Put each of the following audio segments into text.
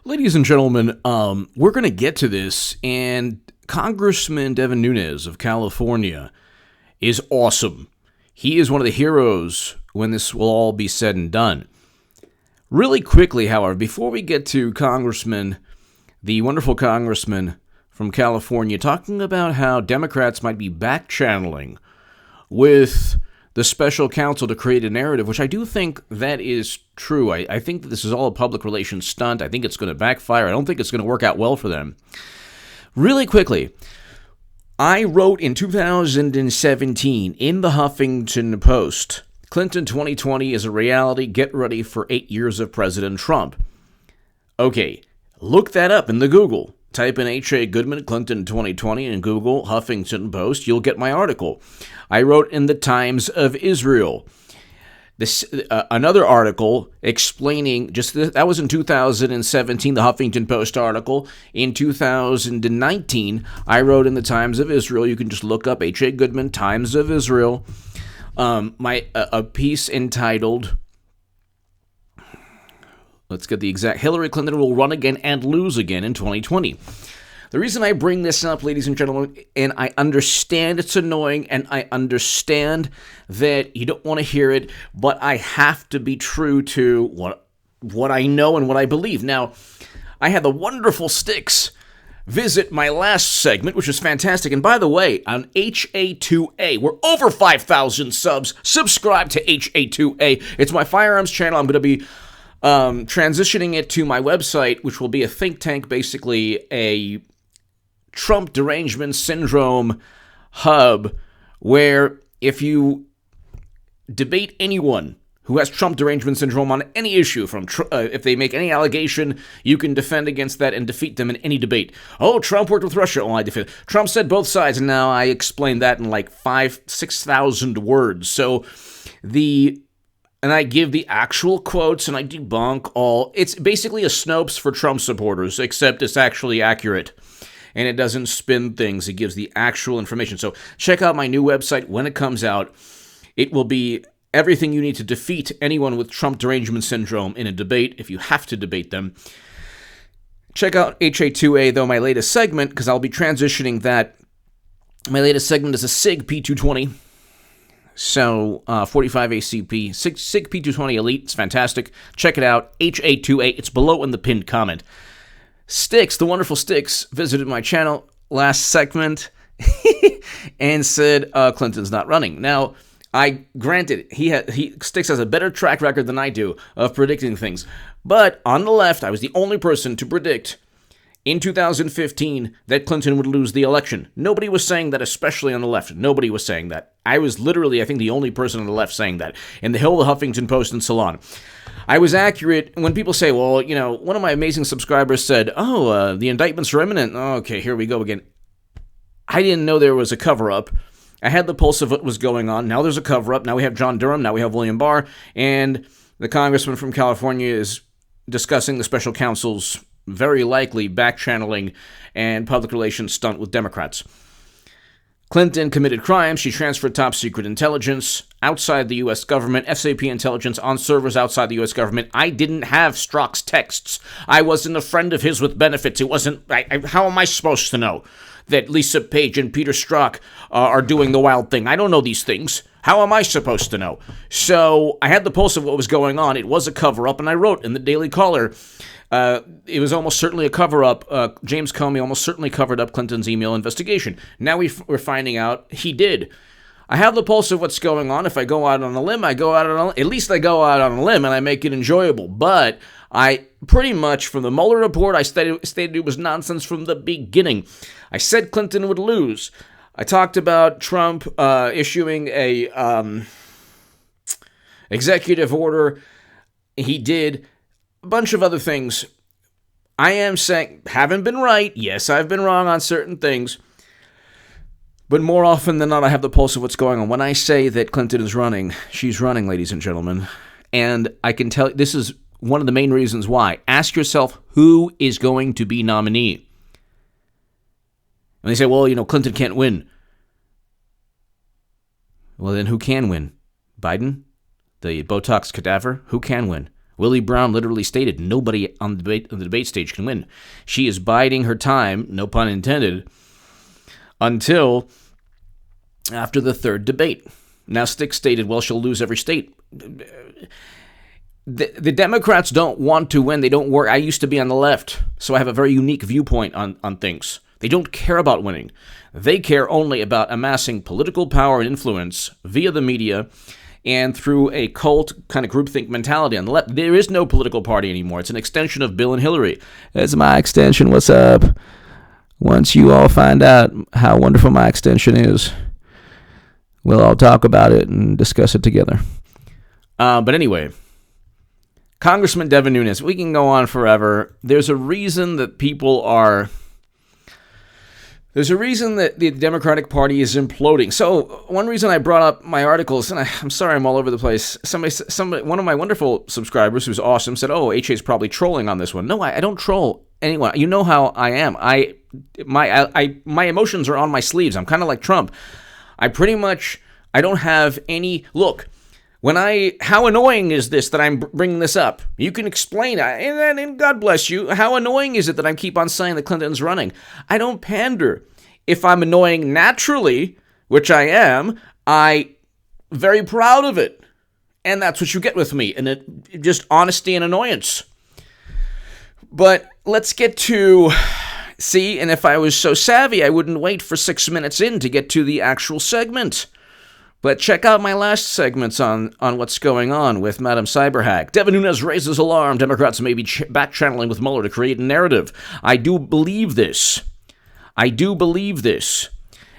Ladies and gentlemen, we're going to get to this, and Congressman Devin Nunes of California is awesome. He is one of the heroes when this will all be said and done. Really quickly, however, before we get to the wonderful congressman from California, talking about how Democrats might be back-channeling with the special counsel to create a narrative, which I do think that is true. I think that this is all a public relations stunt. I think it's going to backfire. I don't think it's going to work out well for them. Really quickly, I wrote in 2017 in the Huffington Post, Clinton 2020 is a reality. Get ready for 8 years of President Trump. Okay, look that up in the Google. Type in H.A. Goodman, Clinton 2020 in Google, Huffington Post. You'll get my article. I wrote in the Times of Israel. Another article explaining, that was in 2017, the Huffington Post article. In 2019, I wrote in the Times of Israel. You can just look up H.A. Goodman, Times of Israel. A piece entitled, let's get the exact, Hillary Clinton will run again and lose again in 2020. The reason I bring this up, ladies and gentlemen, and I understand it's annoying, and I understand that you don't want to hear it, but I have to be true to what I know and what I believe. Now, I had the wonderful Sticks visit my last segment, which was fantastic. And by the way, on HA2A, we're over 5,000 subs. Subscribe to HA2A. It's my firearms channel. I'm going to be transitioning it to my website, which will be a think tank, basically a Trump derangement syndrome hub, where if you debate anyone who has Trump derangement syndrome on any issue, if they make any allegation, you can defend against that and defeat them in any debate. Oh, Trump worked with Russia. Oh, I defeat. Trump said both sides, and now I explained that in like 6,000 words. So and I give the actual quotes, and I debunk all. It's basically a Snopes for Trump supporters, except it's actually accurate. And it doesn't spin things. It gives the actual information. So check out my new website when it comes out. It will be everything you need to defeat anyone with Trump derangement syndrome in a debate, if you have to debate them. Check out HA2A, though, my latest segment, because I'll be transitioning that. My latest segment is a SIG P220. So, 45 ACP, SIG P220 Elite. It's fantastic. Check it out. HA2A. It's below in the pinned comment. Sticks, the wonderful Sticks, visited my channel last segment and said Clinton's not running. Now, granted, Sticks has a better track record than I do of predicting things. But on the left, I was the only person to predict in 2015 that Clinton would lose the election. Nobody was saying that, especially on the left. Nobody was saying that. I was literally, I think, the only person on the left saying that in the Hill, the Huffington Post, and Salon. I was accurate. When people say, well, one of my amazing subscribers said, the indictments are imminent. Okay, here we go again. I didn't know there was a cover-up. I had the pulse of what was going on. Now there's a cover-up. Now we have John Durham. Now we have William Barr. And the congressman from California is discussing the special counsel's very likely back-channeling and public relations stunt with Democrats. Clinton committed crimes. She transferred top-secret intelligence outside the U.S. government, SAP intelligence on servers outside the U.S. government. I didn't have Strzok's texts. I wasn't a friend of his with benefits. It wasn't. How am I supposed to know that Lisa Page and Peter Strzok are doing the wild thing? I don't know these things. How am I supposed to know? So I had the pulse of what was going on. It was a cover-up, and I wrote in the Daily Caller, it was almost certainly a cover-up. James Comey almost certainly covered up Clinton's email investigation. Now we're finding out he did. I have the pulse of what's going on. If I go out on a limb, at least I go out on a limb and I make it enjoyable. But I pretty much, from the Mueller report, I stated it was nonsense from the beginning. I said Clinton would lose. I talked about Trump issuing a executive order. He did. A bunch of other things. I am saying, haven't been right. Yes, I've been wrong on certain things. But more often than not, I have the pulse of what's going on. When I say that Clinton is running, she's running, ladies and gentlemen. And I can tell you, this is one of the main reasons why. Ask yourself, who is going to be nominee? And they say, well, Clinton can't win. Well, then who can win? Biden? The Botox cadaver? Who can win? Willie Brown literally stated nobody on the debate stage can win. She is biding her time, no pun intended, until after the third debate. Now, Stick stated, well, she'll lose every state. The Democrats don't want to win. They don't work. I used to be on the left, so I have a very unique viewpoint on things. They don't care about winning. They care only about amassing political power and influence via the media and through a cult kind of groupthink mentality on the left. There is no political party anymore. It's an extension of Bill and Hillary. That's my extension. What's up? Once you all find out how wonderful my extension is, we'll all talk about it and discuss it together. But anyway, Congressman Devin Nunes, we can go on forever. There's a reason that There's a reason that the Democratic Party is imploding. So one reason I brought up my articles, and I'm sorry I'm all over the place. Somebody, one of my wonderful subscribers who's awesome said, "Oh, HA's probably trolling on this one." No, I don't troll anyone. You know how I am. My emotions are on my sleeves. I'm kind of like Trump. I don't have any look. How annoying is this that I'm bringing this up? You can explain, and God bless you. How annoying is it that I keep on saying that Clinton's running? I don't pander. If I'm annoying naturally, which I am, I'm very proud of it. And that's what you get with me, and just honesty and annoyance. But let's get to, and if I was so savvy, I wouldn't wait for 6 minutes in to get to the actual segment. But check out my last segments on what's going on with Madam Cyberhack. Devin Nunes raises alarm. Democrats may be back-channeling with Mueller to create a narrative. I do believe this.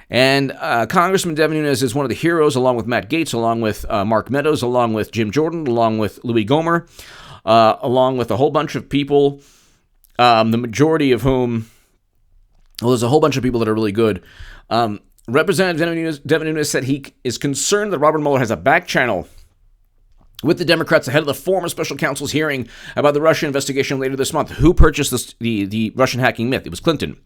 And Congressman Devin Nunes is one of the heroes, along with Matt Gaetz, along with Mark Meadows, along with Jim Jordan, along with Louis Gohmert, along with a whole bunch of people, the majority of whom, well, there's a whole bunch of people that are really good. Representative Devin Nunes said he is concerned that Robert Mueller has a back channel with the Democrats ahead of the former special counsel's hearing about the Russia investigation later this month. Who purchased the Russian hacking myth? It was Clinton.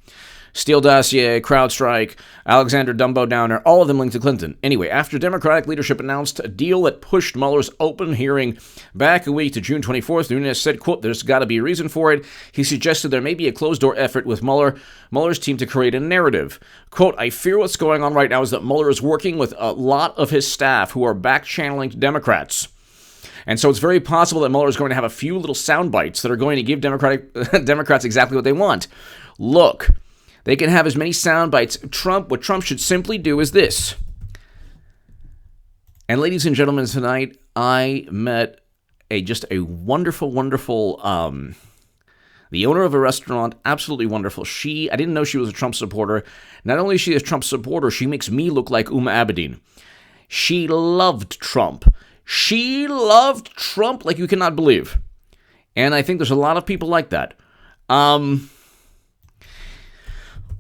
Steele dossier, CrowdStrike, Alexander Dumbo Downer, all of them linked to Clinton. Anyway, after Democratic leadership announced a deal that pushed Mueller's open hearing back a week to June 24th, Nunes said, quote, there's got to be a reason for it. He suggested there may be a closed-door effort with Mueller's team to create a narrative. Quote, I fear what's going on right now is that Mueller is working with a lot of his staff who are back-channeling to Democrats. And so it's very possible that Mueller is going to have a few little sound bites that are going to give Democrats exactly what they want. Look, they can have as many sound bites. What Trump should simply do is this. And ladies and gentlemen, tonight I met just a wonderful, the owner of a restaurant, absolutely wonderful. I didn't know she was a Trump supporter. Not only is she a Trump supporter, she makes me look like Abedin. She loved Trump. She loved Trump like you cannot believe. And I think there's a lot of people like that.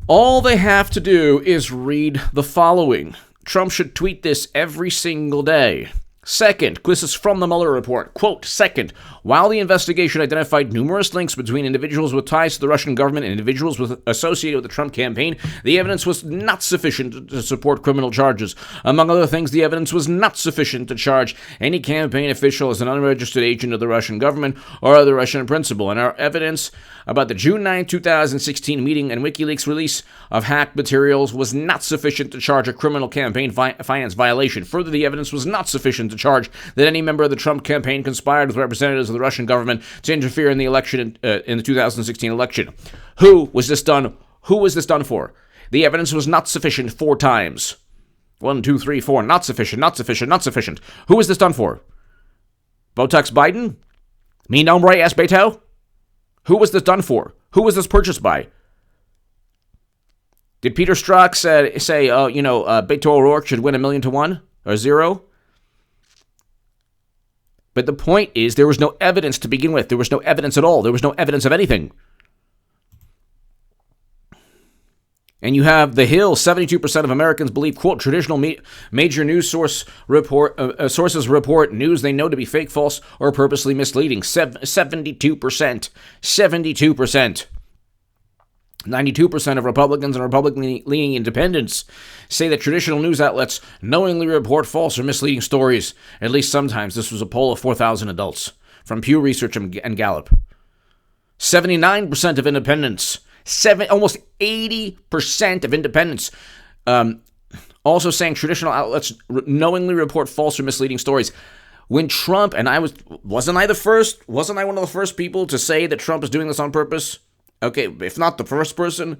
All they have to do is read the following. Trump should tweet this every single day. Second, this is from the Mueller report. Quote, second, while the investigation identified numerous links between individuals with ties to the Russian government and individuals associated with the Trump campaign, the evidence was not sufficient to support criminal charges. Among other things, the evidence was not sufficient to charge any campaign official as an unregistered agent of the Russian government or other Russian principal. And our evidence about the June 9, 2016 meeting and WikiLeaks release of hacked materials was not sufficient to charge a criminal campaign finance violation. Further, the evidence was not sufficient to charge that any member of the Trump campaign conspired with representatives of the Russian government to interfere in the election in the 2016 election. Who was this done for? The evidence was not sufficient 4 times. 1, 2, 3, 4. Not sufficient, not sufficient, not sufficient. Who was this done for? Botox Biden? Mi nombre es Beto? Who was this done for? Who was this purchased by? Did Peter Strzok say Beto O'Rourke should win 1,000,000 to 1 or 0? But the point is, there was no evidence to begin with. There was no evidence at all. There was no evidence of anything. And you have The Hill, 72% of Americans believe, quote, traditional major news sources report news they know to be fake, false, or purposely misleading. 72%. 72%. 92% of Republicans and Republican-leaning independents say that traditional news outlets knowingly report false or misleading stories. At least sometimes. This was a poll of 4,000 adults. from Pew Research and Gallup. 79% of independents, almost 80% of independents, also saying traditional outlets knowingly report false or misleading stories. When Trump, and wasn't I one of the first people to say that Trump is doing this on purpose? Okay, if not the first person,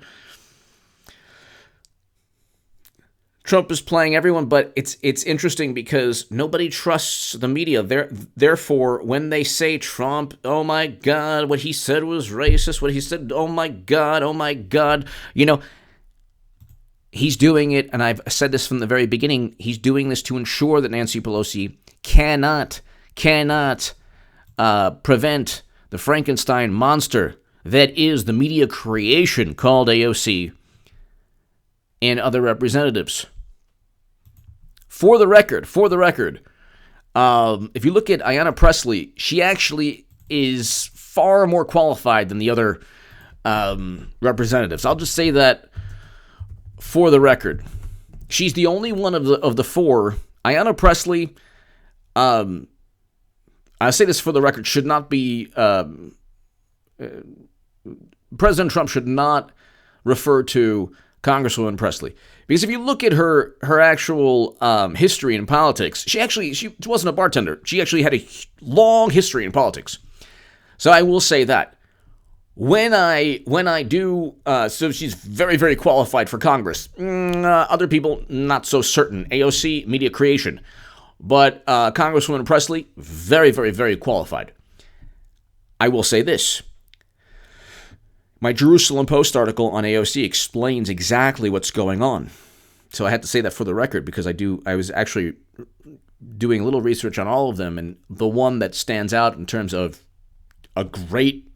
Trump is playing everyone, but it's interesting because nobody trusts the media. Therefore, when they say Trump, oh my God, what he said was racist, what he said, oh my God, he's doing it, and I've said this from the very beginning, he's doing this to ensure that Nancy Pelosi cannot prevent the Frankenstein monster that is the media creation called AOC and other representatives. For the record, if you look at Ayanna Pressley, she actually is far more qualified than the other representatives. I'll just say that for the record. She's the only one of the four. Ayanna Pressley, I say this for the record, should not be, President Trump should not refer to Congresswoman Pressley. Because if you look at her actual history in politics, she wasn't a bartender. She actually had a long history in politics. So I will say that. When I do, so she's very, very qualified for Congress. Other people, not so certain. AOC, media creation. But Congresswoman Pressley, very, very, very qualified. I will say this. My Jerusalem Post article on AOC explains exactly what's going on. So I had to say that for the record because I was actually doing a little research on all of them, and the one that stands out in terms of a great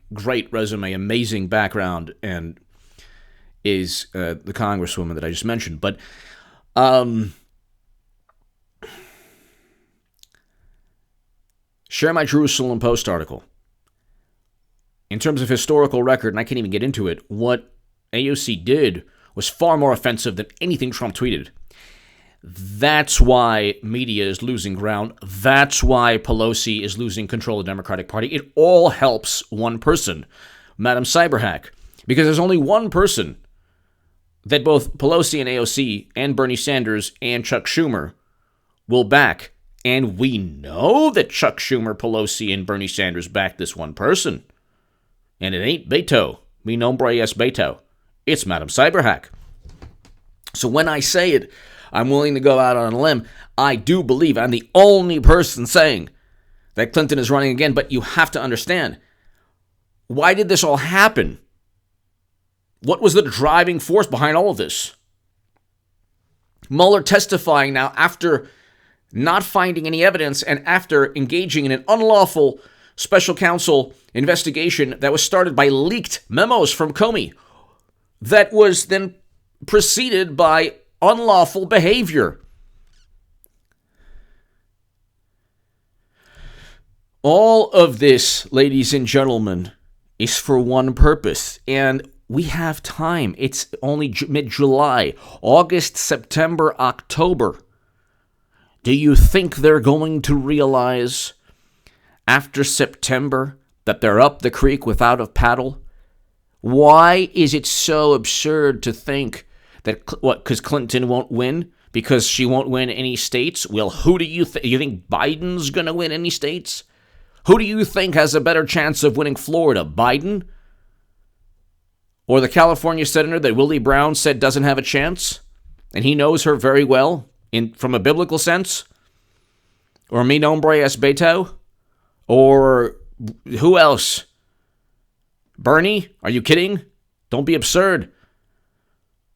resume, amazing background, and is the Congresswoman that I just mentioned. But share my Jerusalem Post article. In terms of historical record, and I can't even get into it, what AOC did was far more offensive than anything Trump tweeted. That's why media is losing ground. That's why Pelosi is losing control of the Democratic Party. It all helps one person, Madam Cyberhack, because there's only one person that both Pelosi and AOC and Bernie Sanders and Chuck Schumer will back. And we know that Chuck Schumer, Pelosi, and Bernie Sanders back this one person. And it ain't Beto. Mi nombre es Beto. It's Madam Cyberhack. So when I say it, I'm willing to go out on a limb. I do believe I'm the only person saying that Clinton is running again, but you have to understand, why did this all happen? What was the driving force behind all of this? Mueller testifying now after not finding any evidence and after engaging in an unlawful special counsel investigation that was started by leaked memos from Comey that was then preceded by unlawful behavior. All of this, ladies and gentlemen, is for one purpose, and we have time. It's only mid-July, August, September, October. Do you think they're going to realize after September that they're up the creek without a paddle? Why is it so absurd to think that, because Clinton won't win? Because she won't win any states? Well, who do you think? You think Biden's going to win any states? Who do you think has a better chance of winning Florida? Biden? Or the California senator that Willie Brown said doesn't have a chance? And he knows her very well from a biblical sense? Or mi nombre es Beto? Or who else? Bernie? Are you kidding? Don't be absurd.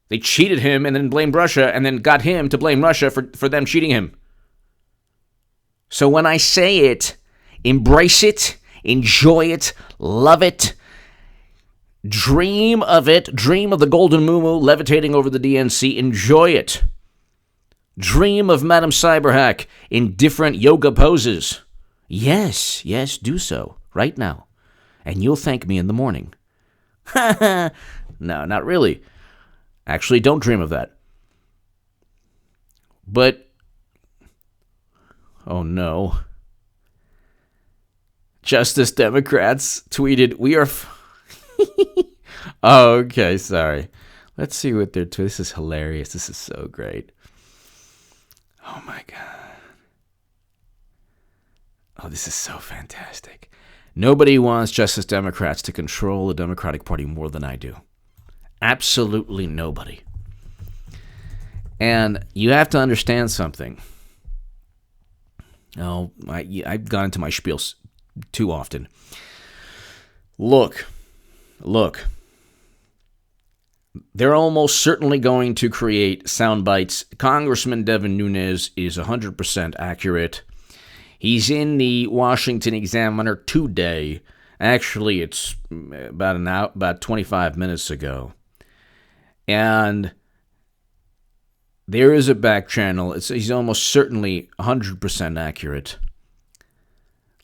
They cheated him and then blamed Russia and then got him to blame Russia for them cheating him. So when I say it, embrace it, enjoy it, love it, dream of it, dream of the golden muumuu levitating over the DNC, enjoy it. Dream of Madam Cyberhack in different yoga poses. Yes, do so right now, and you'll thank me in the morning. No, not really. Actually, don't dream of that. But, oh no. Justice Democrats tweeted, "We are." Oh, okay, sorry. Let's see what they're. This is hilarious. This is so great. Oh my God. Oh, this is so fantastic. Nobody wants Justice Democrats to control the Democratic Party more than I do. Absolutely nobody. And you have to understand something. Oh, I've gone into my spiel too often. Look. They're almost certainly going to create sound bites. Congressman Devin Nunes is 100% accurate. He's in the Washington Examiner today. Actually, it's about 25 minutes ago. And there is a back channel. He's almost certainly 100% accurate.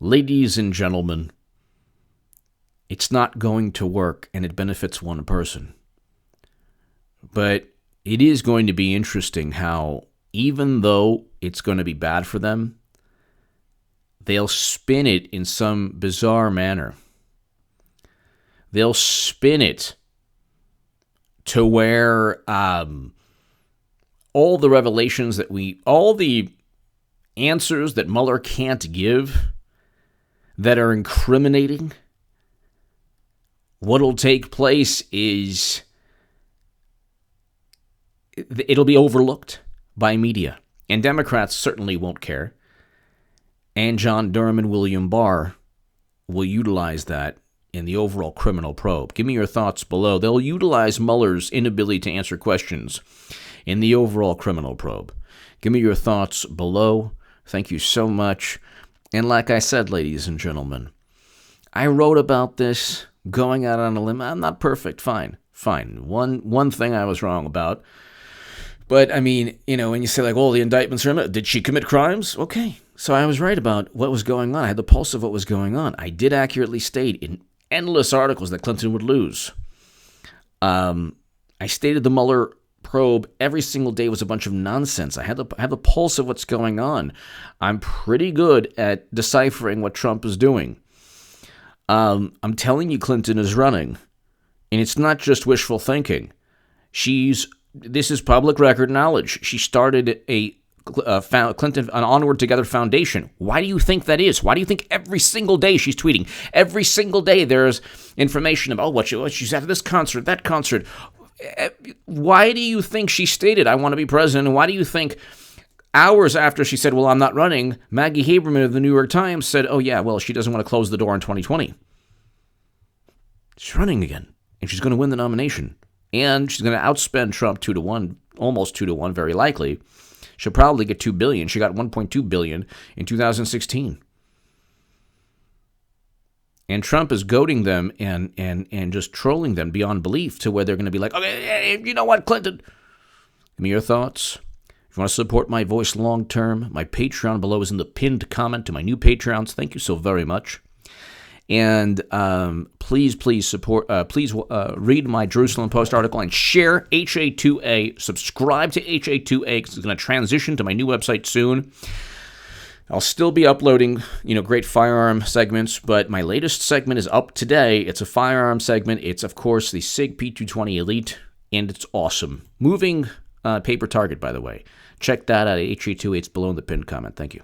Ladies and gentlemen, it's not going to work, and it benefits one person. But it is going to be interesting how, even though it's going to be bad for them, they'll spin it in some bizarre manner. They'll spin it to where all the revelations all the answers that Mueller can't give that are incriminating, what'll take place is it'll be overlooked by media. And Democrats certainly won't care. And John Durham and William Barr will utilize that in the overall criminal probe. Give me your thoughts below. They'll utilize Mueller's inability to answer questions in the overall criminal probe. Give me your thoughts below. Thank you so much. And like I said, ladies and gentlemen, I wrote about this going out on a limb. I'm not perfect. Fine. One thing I was wrong about. But, I mean, when you say, like, the indictments are, did she commit crimes? Okay. So I was right about what was going on. I had the pulse of what was going on. I did accurately state in endless articles that Clinton would lose. I stated the Mueller probe every single day was a bunch of nonsense. I had the pulse of what's going on. I'm pretty good at deciphering what Trump is doing. I'm telling you, Clinton is running. And it's not just wishful thinking. This is public record knowledge. She started an Onward Together Foundation. Why do you think that is? Why do you think every single day she's tweeting? Every single day there's information about what she's at this concert, that concert. Why do you think she stated, I want to be president? And why do you think hours after she said, well, I'm not running, Maggie Haberman of the New York Times said, oh, yeah, well, she doesn't want to close the door in 2020. She's running again, and she's going to win the nomination. And she's going to outspend Trump 2-1, almost 2-1, very likely. She'll probably get $2 billion. She got $1.2 billion in 2016. And Trump is goading them and just trolling them beyond belief to where they're going to be like, okay, you know what, Clinton? Give me your thoughts. If you want to support my voice long term, my Patreon below is in the pinned comment to my new Patreons. Thank you so very much. And please support. Please read my Jerusalem Post article and share HA2A. Subscribe to HA2A because it's going to transition to my new website soon. I'll still be uploading, great firearm segments, but my latest segment is up today. It's a firearm segment. It's, of course, the SIG P220 Elite, and it's awesome. Moving paper target, by the way. Check that out at HA2A. It's below in the pinned comment. Thank you.